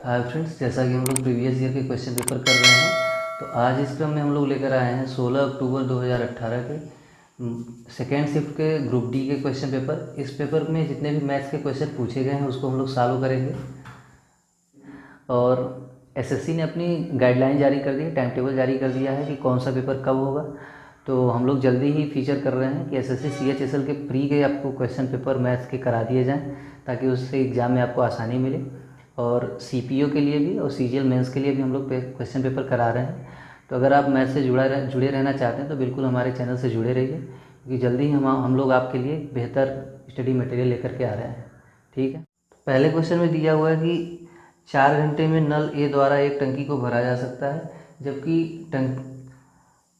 Hi friends, जैसा कि हम लोग प्रीवियस ईयर के क्वेश्चन पेपर कर रहे हैं, तो आज इस क्रम में हम लोग लेकर आए हैं 16 अक्टूबर 2018 के सेकेंड शिफ्ट के ग्रुप डी के क्वेश्चन पेपर। इस पेपर में जितने भी मैथ्स के क्वेश्चन पूछे गए हैं उसको हम लोग सॉल्व करेंगे। और एसएससी ने अपनी गाइडलाइन जारी कर दी है, टाइम टेबल जारी कर दिया है कि कौन सा पेपर कब होगा। तो हम लोग जल्दी ही फीचर कर रहे हैं कि एसएससी सीएचएसएल के प्री के आपको क्वेश्चन पेपर मैथ्स के करा दिए जाएं, ताकि उससे एग्ज़ाम में आपको आसानी मिले। और सीपीओ के लिए भी और सीजीएल मेंस के लिए भी हम लोग क्वेश्चन पेपर करा रहे हैं। तो अगर आप मैथ्स से जुड़े रहना चाहते हैं तो बिल्कुल हमारे चैनल से जुड़े रहिए, क्योंकि जल्दी ही हम लोग आपके लिए बेहतर स्टडी मटेरियल लेकर के आ रहे हैं। ठीक है, पहले क्वेश्चन में दिया हुआ है कि 4 घंटे में नल ए द्वारा एक टंकी को भरा जा सकता है, जबकि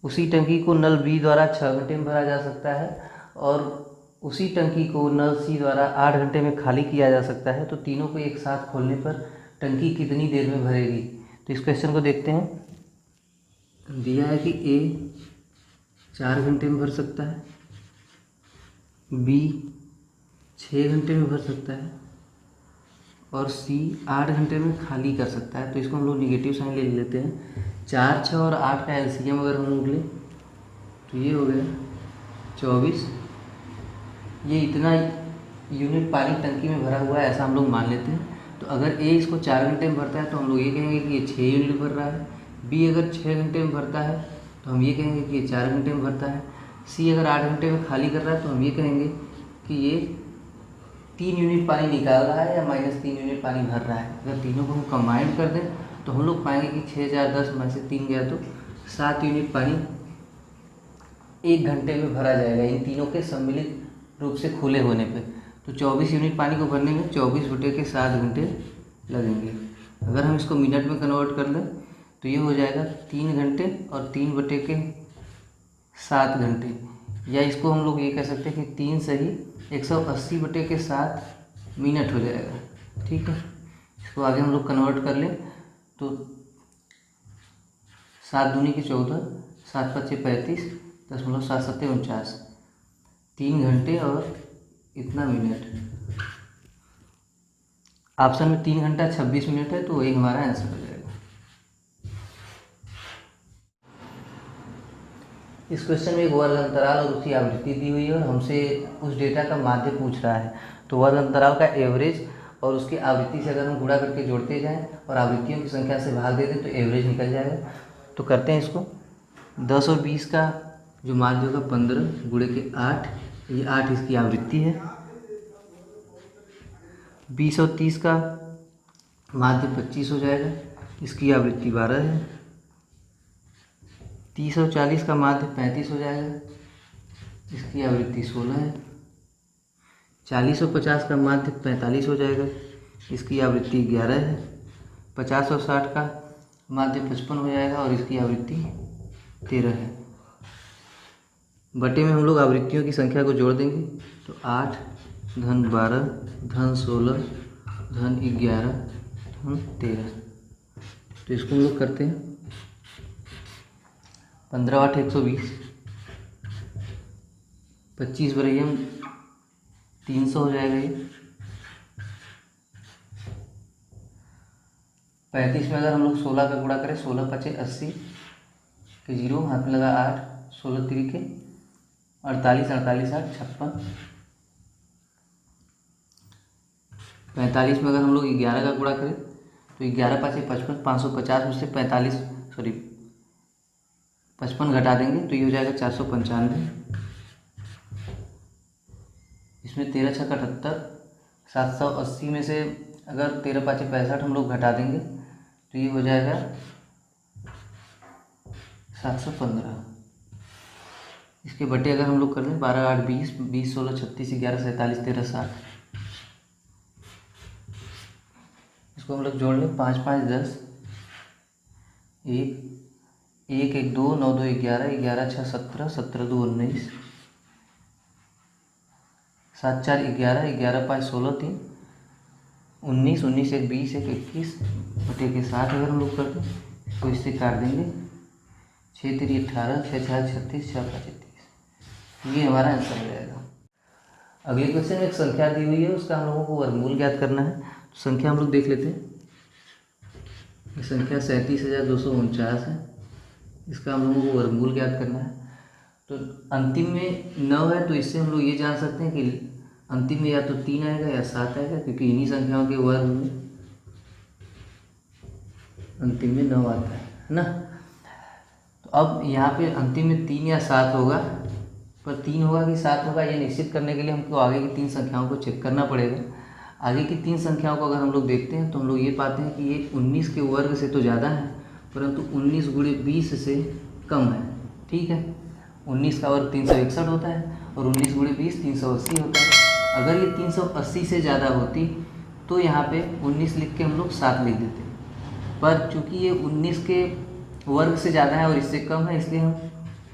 उसी टंकी को नल बी द्वारा 6 घंटे में भरा जा सकता है, और उसी टंकी को नल सी द्वारा 8 घंटे में खाली किया जा सकता है। तो तीनों को एक साथ खोलने पर टंकी कितनी देर में भरेगी। तो इस क्वेश्चन को देखते हैं। दिया है कि ए 4 घंटे में भर सकता है, बी 6 घंटे में भर सकता है, और सी 8 घंटे में खाली कर सकता है। तो इसको हम लोग निगेटिव साइन ले लेते हैं। 4, 6 और 8 का एलसीएम अगर हम लोग लें तो ये हो गया 24। ये इतना यूनिट पानी टंकी में भरा हुआ है ऐसा हम लोग मान लेते हैं। तो अगर ए इसको 4 घंटे में भरता है तो हम लोग ये कहेंगे कि ये 6 यूनिट भर रहा है। बी अगर 6 घंटे में भरता है तो हम ये कहेंगे कि ये 4 घंटे में भरता है। सी अगर 8 घंटे में खाली कर रहा है तो हम ये कहेंगे कि ये 3 यूनिट पानी निकाल रहा है या -3 यूनिट पानी भर रहा है। अगर तीनों को हम कंबाइंड कर दें तो हम लोग पाएंगे कि 6, 4, 10 में से 3 गया तो 7 यूनिट पानी 1 घंटे में भरा जाएगा, इन तीनों के सम्मिलित रूप से खुले होने पे। तो 24 यूनिट पानी को भरने में 24/7 घंटे लगेंगे। अगर हम इसको मिनट में कन्वर्ट कर लें तो ये हो जाएगा 3 घंटे और 3/7 घंटे, या इसको हम लोग ये कह सकते हैं कि 3 सही 180/7 मिनट हो जाएगा। ठीक है, इसको आगे हम लोग कन्वर्ट कर लें तो 7 दूनी की 14, 7 पच्चे 35, 10 7 7 49, 3 घंटे और इतना मिनट। ऑप्शन में 3 घंटा 26 मिनट है, तो वही हमारा आंसर हो जाएगा। इस क्वेश्चन में एक वर्ग अंतराल और उसकी आवृत्ति दी हुई है और हमसे उस डेटा का माध्य पूछ रहा है। तो वर्ग अंतराल का एवरेज और उसकी आवृत्ति से अगर हम गुणा करके जोड़ते जाएं और आवृत्तियों की संख्या से भाग दे दें तो एवरेज निकल जाएगा। तो करते हैं इसको। 10 और 20 का जो माध्य होगा 15 गुणे के 8, ये 8 इसकी आवृत्ति है। 20 और 30 का माध्य 25 हो जाएगा, इसकी आवृत्ति 12 है। 30 और 40 का माध्य 35 हो जाएगा, इसकी आवृत्ति 16 है। 40 और 50 का माध्य 45 हो जाएगा, इसकी आवृत्ति 11 है। 50 और 60 का माध्य 55 हो जाएगा और इसकी आवृत्ति 13 है। बटे में हम लोग आवृत्तियों की संख्या को जोड़ देंगे तो 8 धन 12 धन 16 धन 11 धन 13। तो इसको हम लोग करते हैं। 15 8 120, 25 बरहियम 300 हो जाएगा ये। 35 में अगर हम लोग 16 का गुणा करें, 16 पचे 80 के 0 हाथ में लगा 8, 16 3 के 48, 48 8 56। 45 में अगर हम लोग 11 का गुणा करें तो 11 पाँचे 55, 550 में से 55 घटा देंगे तो ये हो जाएगा 495। इसमें 13 छक्का 78, 780 में से अगर 13 पाँचे 65 हम लोग घटा देंगे तो ये हो जाएगा 715। इसके बटे अगर हम लोग कर दें 12 8 20, 20 16 36 11 47 13 60। इसको हम लोग जोड़ लें। 5 5 10, 1 1 1 2 9 2 11 11 6 17 17 2 19, 7 4 11 11 5 16 3 19 19 1 20 1 21 बटे के 60 अगर हम लोग करते हैं इसको इससे काट देंगे। 6 3 18, 6 4 36, 6 5 30। ये हमारा आंसर हो जाएगा। अगले क्वेश्चन में एक संख्या दी हुई है, उसका हम लोगों को वर्गमूल ज्ञात करना है। तो संख्या हम लोग देख लेते हैं। ये संख्या 37,249 है। इसका हम लोगों को वर्गमूल ज्ञात करना है। तो अंतिम में 9 है, तो इससे हम लोग ये जान सकते हैं कि अंतिम में या तो 3 आएगा या 7 आएगा, क्योंकि इन्हीं संख्याओं के वर्ग में अंतिम में 9 आता है ना। तो अब यहाँ पे अंतिम में 3 या 7 होगा, पर 3 होगा कि 7 होगा ये निश्चित करने के लिए हमको आगे की 3 संख्याओं को चेक करना पड़ेगा। आगे की 3 संख्याओं को अगर हम लोग देखते हैं तो हम लोग ये पाते हैं कि ये 19 के वर्ग से तो ज़्यादा है, परंतु 19 गुणे 20 से कम है। ठीक है, 19 का वर्ग 361 होता है और 19 गुणे 20 380 होता है। अगर ये 380 से ज़्यादा होती तो यहाँ पे 19 लिख के हम लोग 7 लिख देते, पर चूँकि ये 19 के वर्ग से ज़्यादा है और इससे कम है, इसलिए हम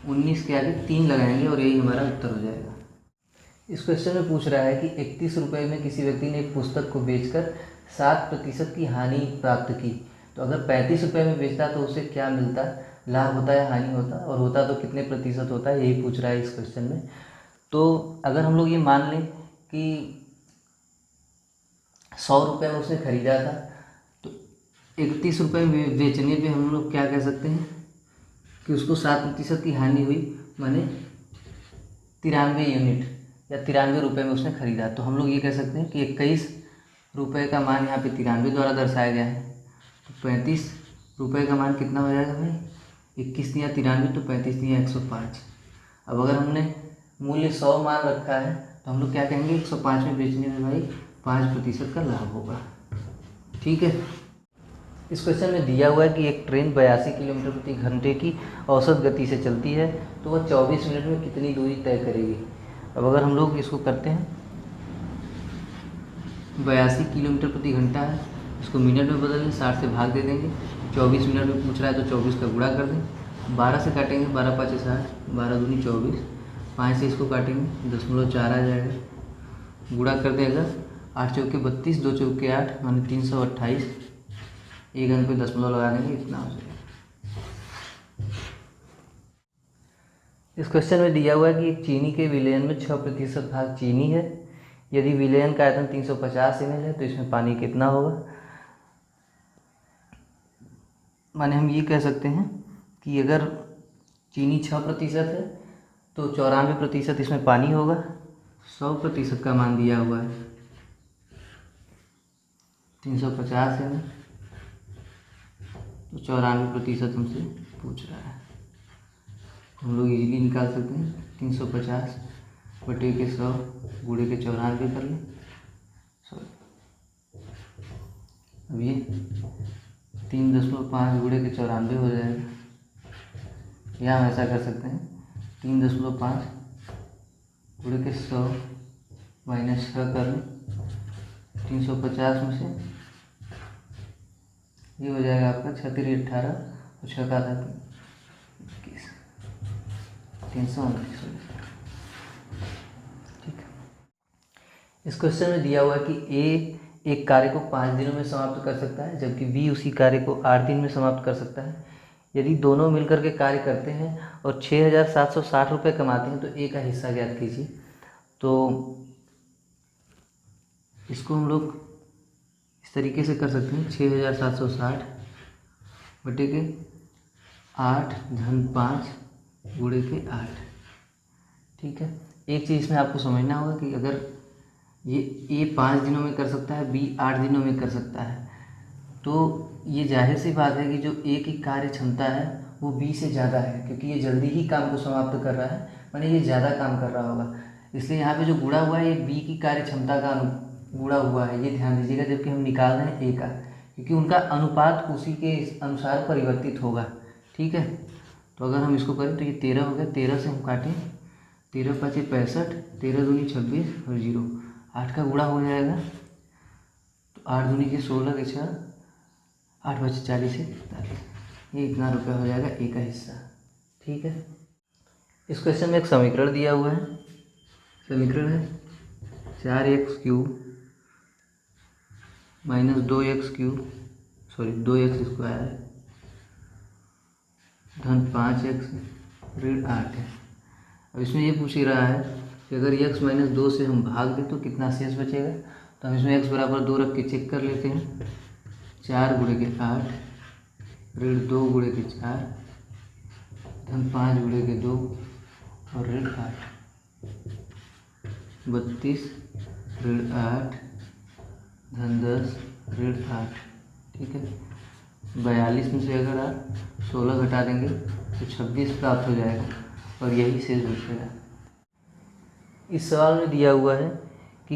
19 के आगे 3 लगाएंगे और यही हमारा उत्तर हो जाएगा। इस क्वेश्चन में पूछ रहा है कि 31 रुपये में किसी व्यक्ति ने एक पुस्तक को बेचकर 7% की हानि प्राप्त की। तो अगर 35 रुपये में बेचता तो उसे क्या मिलता, लाभ होता या हानि होता, और होता तो कितने प्रतिशत होता है, यही पूछ रहा है इस क्वेश्चन में। तो अगर हम लोग ये मान लें कि 100 रुपये में उसने ख़रीदा था, तो 31 रुपये में बेचने पे हम लोग क्या कह सकते हैं कि उसको 7% की हानि हुई, माने 93 यूनिट या 93 रुपये में उसने ख़रीदा। तो हम लोग ये कह सकते हैं कि 21 रुपये का मान यहाँ पे 93 द्वारा दर्शाया गया है। तो 35 रुपये का मान कितना हो जाएगा भाई, 21 दिया 93 तो 35 दिया 105। अब अगर हमने मूल्य 100 मान रखा है तो हम लोग क्या कहेंगे, 105 में बेचने में भाई 5% का लाभ होगा। ठीक है, इस क्वेश्चन में दिया हुआ है कि एक ट्रेन 82 किलोमीटर प्रति घंटे की औसत गति से चलती है, तो वह 24 मिनट में कितनी दूरी तय करेगी। अब अगर हम लोग इसको करते हैं, 82 किलोमीटर प्रति घंटा है, इसको मिनट में बदल दें, 60 से भाग दे देंगे, 24 मिनट में पूछ रहा है तो 24 का गुणा कर दें, 12 से काटेंगे, 12 5 60, 12 दूनी 24, 5 से इसको काटेंगे 0.4 आ जाएगा, गुणा कर दें अगर 8 चौके 32, 2 चौके 8 माने 328, एक अंक पे दशमलव लगा देंगे, इतना हो जाएगा। इस क्वेश्चन में दिया हुआ है कि एक चीनी के विलयन में 6% भाग चीनी है। यदि विलयन का आयतन 350 ml है तो इसमें पानी कितना होगा। माने हम ये कह सकते हैं कि अगर चीनी 6% है तो 94% इसमें पानी होगा। 100% का मान दिया हुआ है 350 ml, तो 94% हमसे पूछ रहा है। हम लोग इजीली निकाल सकते हैं, 350 बटे के 100 गुणे के 94 कर लें। अब ये 3.5 गुणे के 94 हो जाएगा। या हम ऐसा कर सकते हैं, 3.5 गुणे के 100 माइनस 6 कर लें, 350 में से ये हो जाएगा आपका 6 3 18 और 6 का 21, 329। ठीक है, इस क्वेश्चन में दिया हुआ है कि ए एक कार्य को 5 दिनों में समाप्त कर सकता है, जबकि बी उसी कार्य को 8 दिन में समाप्त कर सकता है। यदि दोनों मिलकर के कार्य करते हैं और 6,760 रुपये कमाते हैं तो ए का हिस्सा ज्ञात कीजिए। तो इसको हम लोग इस तरीके से कर सकते हैं, 6,760 बटे के 8 धन 5 गुणे के 8। ठीक है, एक चीज़ इसमें आपको समझना होगा कि अगर ये ए 5 दिनों में कर सकता है, बी 8 दिनों में कर सकता है, तो ये जाहिर सी बात है कि जो ए की कार्य क्षमता है वो बी से ज़्यादा है, क्योंकि ये जल्दी ही काम को समाप्त कर रहा है, माने ये ज़्यादा काम कर रहा होगा। इसलिए यहाँ पे जो गुणा हुआ है ये बी की कार्य क्षमता का गुणा हुआ है, ये ध्यान दीजिएगा। जबकि हम निकाल रहे हैं ए का, क्योंकि उनका अनुपात उसी के अनुसार परिवर्तित होगा। ठीक है, तो अगर हम इसको करें तो ये 13 हो गया, 13 से हम काटें, 13 5 65, 13 दूनी 26 और 0, 8 का गुणा हो जाएगा, तो 8 दूनी के 16 के 6, 8 5 40 से 45, ये इतना रुपया हो जाएगा ए का हिस्सा। ठीक है, इस क्वेश्चन में एक समीकरण दिया हुआ है, समीकरण है 4x³ minus 2x³ sorry 2x² धन 5x ऋण 8 है। अब इसमें ये पूछ ही रहा है कि अगर x माइनस 2 से हम भाग दें तो कितना शेष बचेगा। तो हम इसमें x बराबर 2 रख के चेक कर लेते हैं, 4 गुणे के 8 ऋण 2 गुणे के 4 धन 5 गुणे के 2 और ऋण 8। 32 ऋण 8 धन 10 ऋण 8। ठीक है, 42 में से अगर आप 16 घटा देंगे तो 26 प्राप्त हो जाएगा और यही शेष बचेगा। इस सवाल में दिया हुआ है कि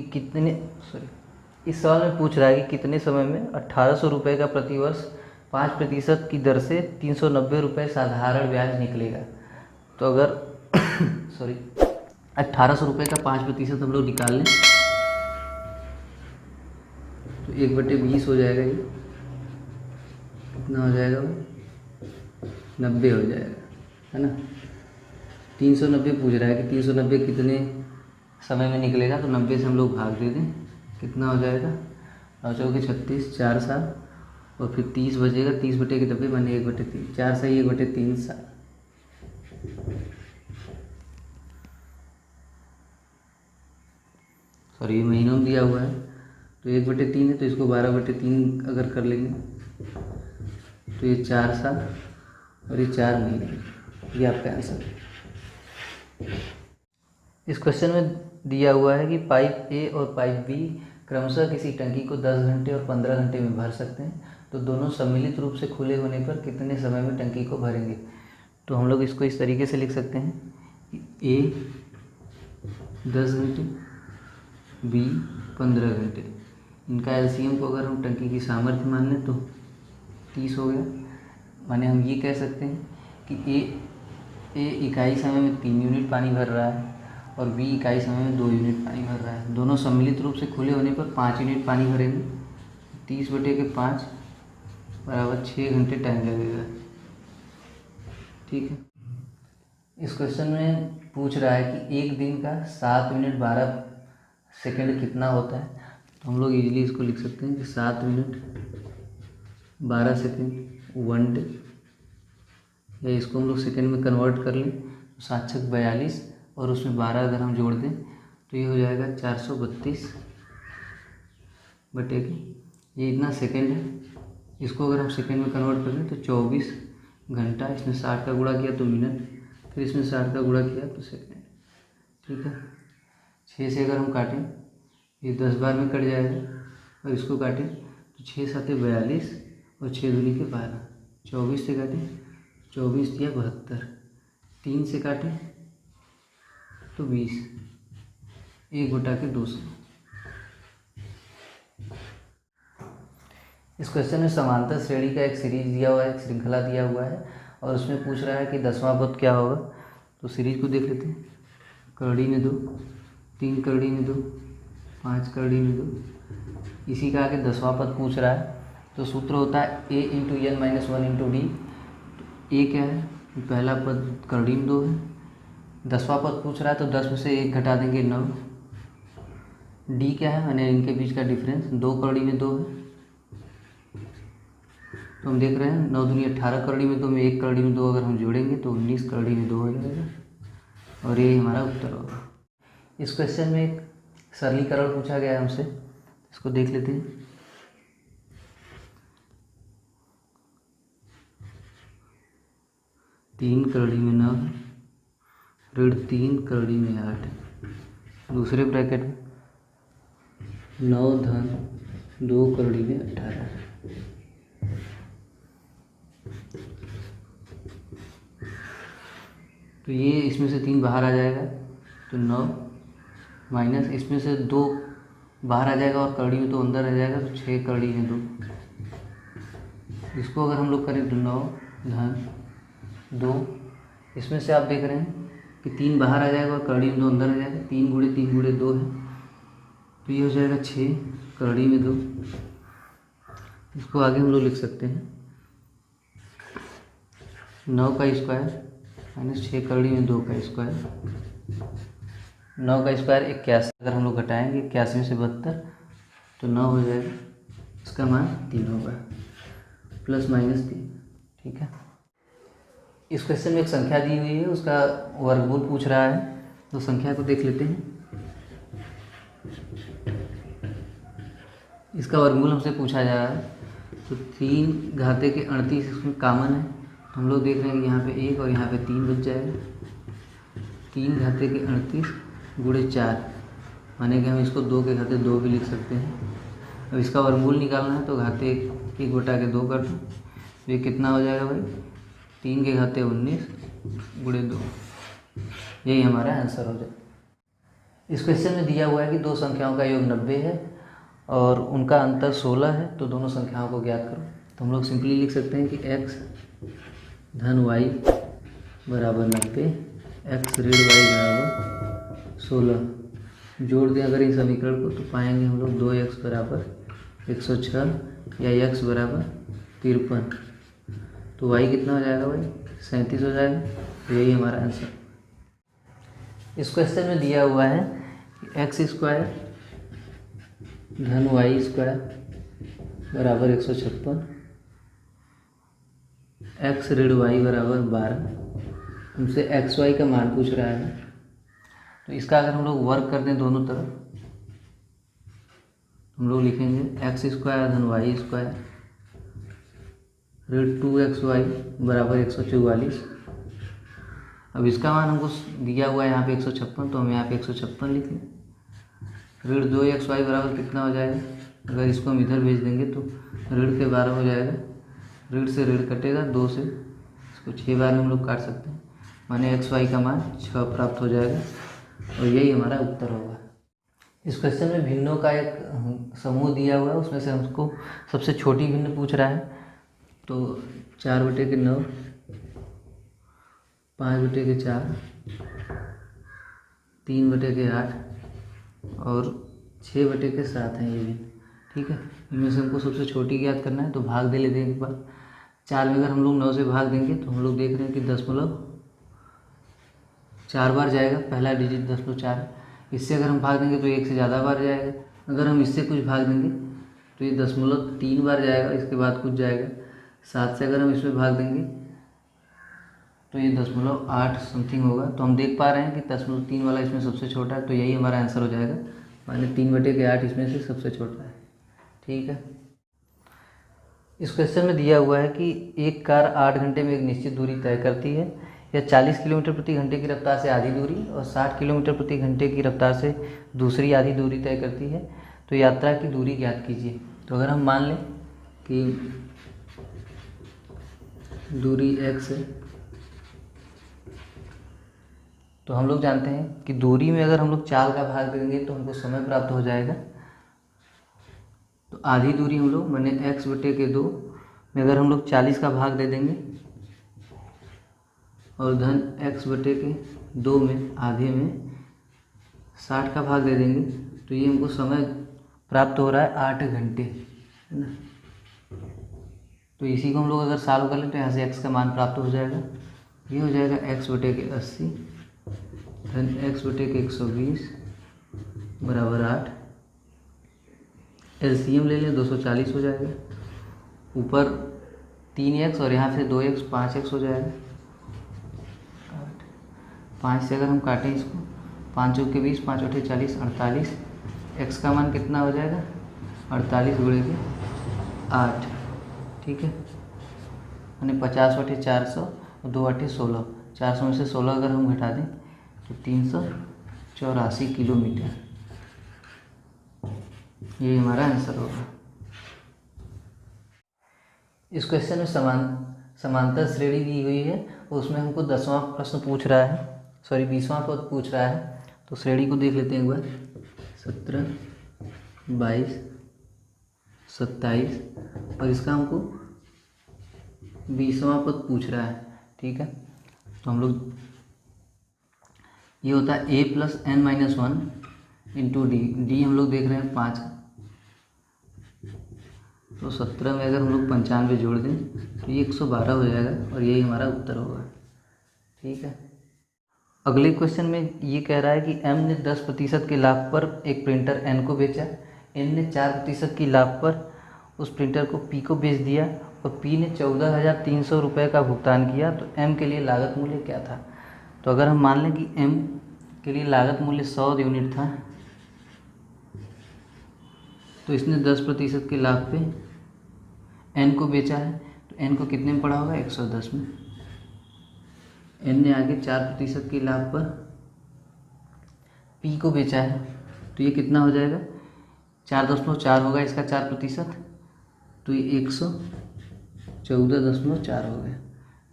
इस सवाल में पूछ रहा है कि कितने समय में 1800 रुपये का प्रतिवर्ष 5% की दर से 390 रुपये साधारण ब्याज निकलेगा। तो अगर 1800 रुपये का 5% हम लोग निकाल लें तो 1/20 हो जाएगा। ये कितना हो जाएगा? 90 हो जाएगा, है ना। 390 पूछ रहा है कि 390 कितने समय में निकलेगा, तो 90 से हम लोग भाग दे दें, कितना हो जाएगा? 9 चौके 36, 4 साल और फिर 30 बचेगा। 30/90 माने 1/3, 4 सही 1/3 साल। और ये महीनों में दिया हुआ है तो 1/3 है, तो इसको 12/3 अगर कर लेंगे तो ये 4 साल और ये 4 महीने। ये आपका आंसर है। इस क्वेश्चन में दिया हुआ है कि पाइप ए और पाइप बी क्रमशः किसी टंकी को 10 घंटे और 15 घंटे में भर सकते हैं, तो दोनों सम्मिलित रूप से खुले होने पर कितने समय में टंकी को भरेंगे। तो हम लोग इसको इस तरीके से लिख सकते हैं कि ए 10 घंटे, बी 15 घंटे। इनका एलसीएम को अगर हम टंकी की सामर्थ्य मान लें तो 30 हो गया। माने हम ये कह सकते हैं कि ए इकाई समय में 3 यूनिट पानी भर रहा है और बी इकाई समय में 2 यूनिट पानी भर रहा है। दोनों सम्मिलित रूप से खुले होने पर 5 यूनिट पानी भरेंगे। 30/5 बराबर 6 घंटे टाइम लगेगा। ठीक है, इस क्वेश्चन में पूछ रहा है कि एक दिन का 7 मिनट 12 सेकंड कितना होता है। तो हम लोग इजीली इसको लिख सकते हैं कि 7 मिनट 12 सेकंड 1 डे, या इसको हम लोग सेकंड में कन्वर्ट कर लें तो 7 छक 42 और उसमें 12 अगर हम जोड़ दें तो ये हो जाएगा 432/, ये इतना सेकंड है। इसको अगर हम सेकंड में कन्वर्ट कर लें तो 24 घंटा। इसमें 60 का गुणा किया तो मिनट, फिर इसमें 60 का गुणा किया तो सेकंड। ठीक है, 6 से अगर हम काटें ये 10 बार में कट जाएगा और इसको काटें तो 6 7 42 और 6 दूनी के 12। 24 से काटें 24 या 72, 3 से काटें तो 20, 1/200। इस क्वेश्चन में समांतर श्रेणी का एक सीरीज दिया हुआ है, एक श्रृंखला दिया हुआ है और उसमें पूछ रहा है कि 10वां पद क्या होगा। तो सीरीज को देख लेते हैं। करड़ी में 2, 3 करड़ी में 2, 5 करड़ी में 2। इसी का आगे 10वां पद पूछ रहा है तो सूत्र होता है a × n - 1 × d। तो a क्या है? पहला पद करड़ी में 2 है। 10वां पद पूछ रहा है तो 10 में से 1 घटा देंगे 9। d क्या है? यानी इनके बीच का डिफरेंस 2 करड़ी में 2 है। तो हम देख रहे हैं 9 दूनी 18 करड़ी में 2 में 1 करड़ी में 2 अगर हम जोड़ेंगे तो 19 करड़ी में 2 हो जाएगा और ये हमारा उत्तर होगा। इस क्वेश्चन में एक सरलीकरण पूछा गया है हमसे, इसको देख लेते हैं। तीन करड़ी में 9 ऋण 3 करड़ी में 8। दूसरे ब्रैकेट में 9 धन 2 करड़ी में 18। तो ये इसमें से 3 बाहर आ जाएगा तो 9 माइनस इसमें से 2 बाहर आ जाएगा और करड़ी में 2 अंदर आ जाएगा तो 6 करड़ी में 2। इसको अगर हम लोग करें तो 9 धन 2, इसमें से आप देख रहे हैं कि 3 बाहर आ जाएगा और करड़ी में 2 अंदर आ जाएगा। 3 × 3 × 2 है तो ये हो जाएगा 6 करड़ी में 2। इसको आगे हम लोग लिख सकते हैं 9 का स्क्वायर माइनस 6 करड़ी में 2 का स्क्वायर। 9 का स्क्वायर 81, अगर हम लोग घटाएंगे 81 से 72 तो 9 हो जाएगा। इसका मान 3 होगा प्लस माइनस 3। ठीक है, इस क्वेश्चन में एक संख्या दी हुई है, उसका वर्गमूल पूछ रहा है तो संख्या को देख लेते हैं। इसका वर्गमूल हमसे पूछा जा रहा है तो 3 घाते के 38 इसमें कॉमन है, तो हम लोग देख रहे हैं कि यहाँ पे 1 और यहाँ पे 3 बच जाएगा। 3 घाते के 38 गुणे 4, माने कि हम इसको 2 के घाते 2 भी लिख सकते हैं। अब इसका वर्गमूल निकालना है तो घाते 1 बटा के 2 कर दो, तो ये कितना हो जाएगा भाई, 3 के घाते 19 गुणे 2, यही हमारा आंसर हो जाएगा। इस क्वेश्चन में दिया हुआ है कि दो संख्याओं का योग 90 है और उनका अंतर 16 है, तो दोनों संख्याओं को ज्ञात करो। तो हम लोग सिंपली लिख सकते हैं कि x धन y बराबर 90, x ऋण y बराबर 16। जोड़ दें अगर इस समीकरण को तो पाएंगे हम लोग 2x बराबर 106 या x बराबर 53, तो y कितना हो जाएगा भाई, 37 हो जाएगा। तो यही हमारा आंसर। इस क्वेश्चन में दिया हुआ है कि एक्स स्क्वायर धन वाई स्क्वायर बराबर 156, एक्स ऋण वाई बराबर 12। हमसे एक्स वाई का मान पूछ रहा है, तो इसका अगर हम लोग वर्क कर दें दोनों तरफ, हम लोग लिखेंगे एक्स स्क्वायर धन वाई स्क्वायर ऋण 2xy बराबर 144। अब इसका मान हमको दिया हुआ है यहाँ पे 156, तो हम यहाँ पे 156 लिख लें। ऋण 2xy बराबर कितना हो जाएगा, अगर इसको हम इधर भेज देंगे तो ऋण के 12 हो जाएगा, ऋण से ऋण कटेगा 2 से, इसको 6 बार में हम लोग काट सकते हैं, माने xy का मान 6 प्राप्त हो जाएगा और यही हमारा उत्तर होगा। इस क्वेश्चन में भिन्नों का एक समूह दिया हुआ है, उसमें से हमको सबसे छोटी भिन्न पूछ रहा है, तो 4/9, 5/4, 3/8 और 6/7 हैं ये भी, ठीक है। इनमें से हमको सबसे छोटी ज्ञात करना है, तो भाग दे लेते हैं एक बार। 4 में अगर हम लोग 9 से भाग देंगे तो हम लोग देख रहे हैं कि 0.4 बार जाएगा, पहला डिजिट 0.4। इससे अगर हम भाग देंगे तो 1 से ज़्यादा बार जाएगा। अगर हम इससे कुछ भाग देंगे तो ये 0.3 बार जाएगा, इसके बाद कुछ जाएगा। 7 से अगर हम इसमें भाग देंगे तो ये 0.8 समथिंग होगा। तो हम देख पा रहे हैं कि 0.3 वाला इसमें सबसे छोटा है, तो यही हमारा आंसर हो जाएगा, माने 3/8 इसमें से सबसे छोटा है, ठीक है। इस क्वेश्चन में दिया हुआ है कि एक कार 8 घंटे में एक निश्चित दूरी तय करती है, यह 40 किलोमीटर प्रति घंटे की रफ्तार से आधी दूरी और 60 किलोमीटर प्रति घंटे की रफ्तार से दूसरी आधी दूरी तय करती है, तो यात्रा की दूरी ज्ञात कीजिए। तो अगर हम मान लें कि दूरी x है, तो हम लोग जानते हैं कि दूरी में अगर हम लोग 4 का भाग देंगे तो हमको समय प्राप्त हो जाएगा। तो आधी दूरी हम लोग माने x/2 में अगर हम लोग 40 का भाग दे देंगे और धन x/2 में आधे में 60 का भाग दे देंगे, तो ये हमको समय प्राप्त हो रहा है 8 घंटे, है ना। तो इसी को हम लोग अगर सॉल्व कर लें तो यहाँ से x का मान प्राप्त हो जाएगा। ये हो जाएगा x/80 धन x/120 बराबर 8। एलसीएम ले लें 240 हो जाएगा, ऊपर 3x और यहाँ से 2x 5x हो जाएगा। 5 से अगर हम काटें इसको, 5 चौके 20, 5/8 40, 48। x का मान कितना हो जाएगा, 48 गुणे के 8, ठीक है, यानी 50/400 और 2/8 16। 400 में से 16 अगर हम घटा दें तो 384 किलोमीटर, ये हमारा आंसर होगा। इस क्वेश्चन में समांतर श्रेणी दी हुई है, उसमें हमको 10वां प्रश्न पूछ रहा है, 20वां पद पूछ रहा है। तो श्रेणी को देख लेते हैं एक बार, 17, 22, 27 और इसका हमको 20वां पद पूछ रहा है, ठीक है। तो हम लोग ये होता है a + n-1 इंटू डी हम लोग देख रहे हैं 5, तो 17 में अगर हम लोग 95 जोड़ दें तो ये 112 हो जाएगा और यही हमारा उत्तर होगा, ठीक है। अगले क्वेश्चन में ये कह रहा है कि m ने 10% के लाभ पर एक प्रिंटर n को बेचा, n ने 4% की लाभ पर उस प्रिंटर को p को बेच दिया और p ने 14,300 रुपये का भुगतान किया, तो m के लिए लागत मूल्य क्या था। तो अगर हम मान लें कि m के लिए लागत मूल्य 100 यूनिट था, तो इसने 10% के लाभ पे n को बेचा है तो n को कितने में पड़ा होगा, 110 में। n ने आगे 4% के लाभ पर p को बेचा है तो ये कितना हो जाएगा, 4.4 होगा इसका 4%, तो ये 114.4 हो गया।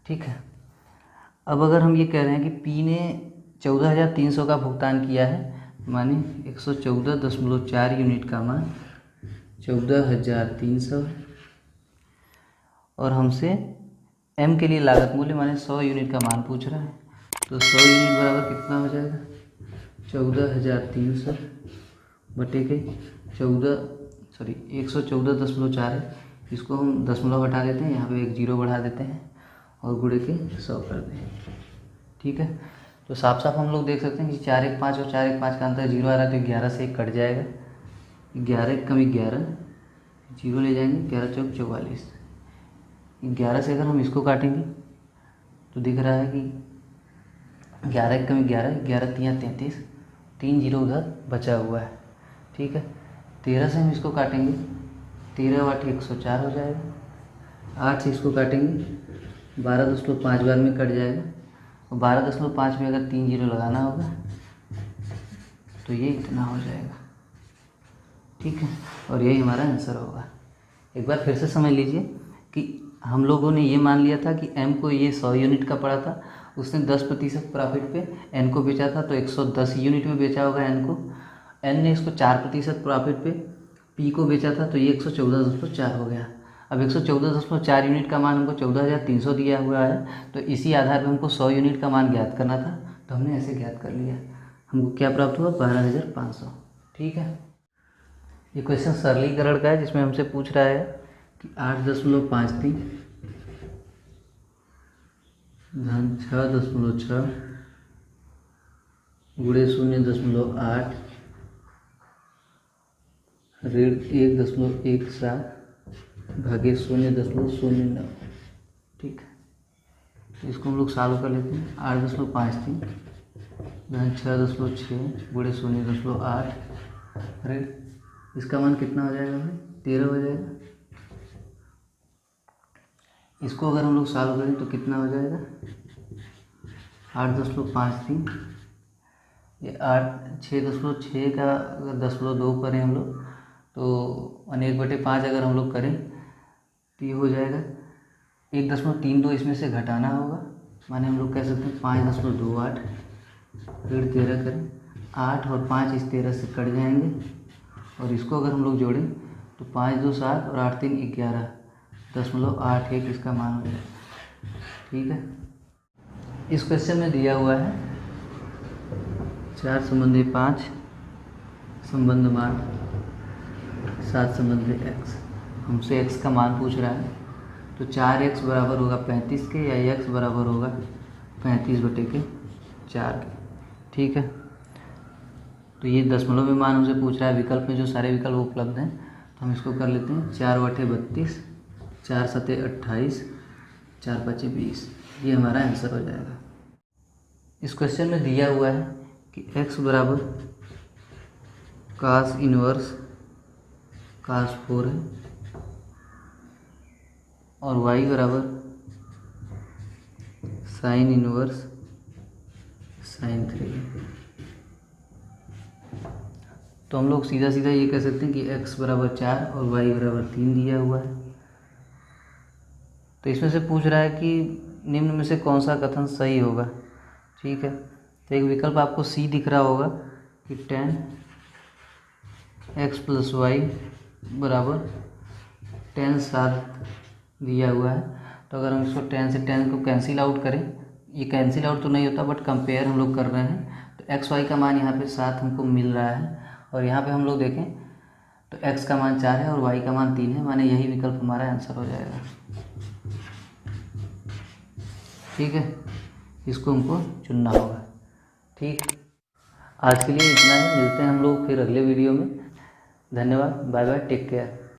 ठीक है, अब अगर हम ये कह रहे हैं कि P ने 14,300 का भुगतान किया है, माने 114.4 यूनिट का मान 14,300, और हमसे M के लिए लागत मूल्य माने 100 यूनिट का मान पूछ रहा है, तो 100 यूनिट बराबर कितना हो जाएगा, 14,300 बटे के 114.4 है, इसको हम दशमलव हटा देते हैं, यहाँ पे एक जीरो बढ़ा देते हैं और गुणे के 100 कर दें। ठीक है, तो साफ साफ हम लोग देख सकते हैं कि 4 1 5 और 4 1 5 का अंतर जीरो आ रहा है, तो 11 से 1 कट जाएगा, 11 कम 11, जीरो ले जाएंगे, 11 चौक 44, 11 से अगर हम इसको काटेंगे तो दिख रहा है कि 11 कम 11, 11 3 33, 3 जीरो उधर बचा हुआ है। ठीक है, 13 से हम इसको काटेंगे, 13 8 104 हो जाएगा, 8 से इसको काटेंगे 12.5 बार में कट जाएगा, और 12.5 में अगर 3 जीरो लगाना होगा तो ये इतना हो जाएगा। ठीक है, और यही हमारा आंसर होगा। एक बार फिर से समझ लीजिए कि हम लोगों ने ये मान लिया था कि M को ये 100 यूनिट का पड़ा था, उसने 10% प्रॉफिट पे N को बेचा था, तो 110 यूनिट में बेचा होगा N को। N ने इसको 4% प्रॉफिट पे P को बेचा था, तो ये 114.4 हो गया। अब 114.4 यूनिट का मान हमको 14,300 दिया हुआ है, तो इसी आधार पर हमको 100 यूनिट का मान ज्ञात करना था, तो हमने ऐसे ज्ञात कर लिया। हमको क्या प्राप्त हुआ, 12,500। ठीक है, ये क्वेश्चन सरलीकरण का है, जिसमें हमसे पूछ रहा है कि 8.53 धन 6.6 गुणे 0.8 ऋण 1.17 भागे 0.09। ठीक है, तो इसको हम लोग सॉल्व कर लेते हैं। 8.53 धन 6.6 गुणे 0.8 ऋण, इसका मान कितना हो जाएगा भाई, 13 हो जाएगा। इसको अगर हम लोग सॉल्व करें तो कितना हो जाएगा, 8.53, ये 6.6 का अगर 0.2 करें हम लोग तो 1/5 अगर हम लोग करें तो ये हो जाएगा 1.32, इसमें से घटाना होगा, माने हम लोग कह सकते हैं 5.28 ऋण 13 करें, 8 और 5 इस 13 से कट जाएंगे, और इसको अगर हम लोग जोड़ें तो 5 2 7 और 8 3 11.81 इसका मान हो जाएगा। ठीक है, इस क्वेश्चन में दिया हुआ है 4 संबंधी 5 संबंध मान 7 संबंधी x, हमसे x का मान पूछ रहा है, तो 4x बराबर होगा 35 के, या x बराबर होगा 35/4 के। ठीक है, तो ये दशमलव में मान हमसे पूछ रहा है, विकल्प में जो सारे विकल्प उपलब्ध हैं, तो हम इसको कर लेते हैं। 4 × 32, 4 × 7 28, 4 × 5 20, ये हमारा आंसर हो जाएगा। इस क्वेश्चन में दिया हुआ है कि x बराबर cos इनवर्स cos 4 है, और y बराबर sin इनवर्स sin 3 है। तो हम लोग सीधा सीधा ये कह सकते हैं कि x बराबर 4 और y बराबर 3 दिया हुआ है। तो इसमें से पूछ रहा है कि निम्न में से कौन सा कथन सही होगा। ठीक है, तो एक विकल्प आपको C दिख रहा होगा कि tan x + y बराबर tan 7 दिया हुआ है। तो अगर हम इसको tan से tan को कैंसिल आउट करें, ये कैंसिल आउट तो नहीं होता बट कंपेयर हम लोग कर रहे हैं, तो x y का मान यहाँ पे 7 हमको मिल रहा है, और यहाँ पे हम लोग देखें तो x का मान 4 है और y का मान 3 है, माने यही विकल्प हमारा आंसर हो जाएगा। ठीक है, इसको हमको चुनना होगा। ठीक, आज के लिए इतना ही, मिलते हैं हम लोग फिर अगले वीडियो में। धन्यवाद, बाय बाय, टेक केयर।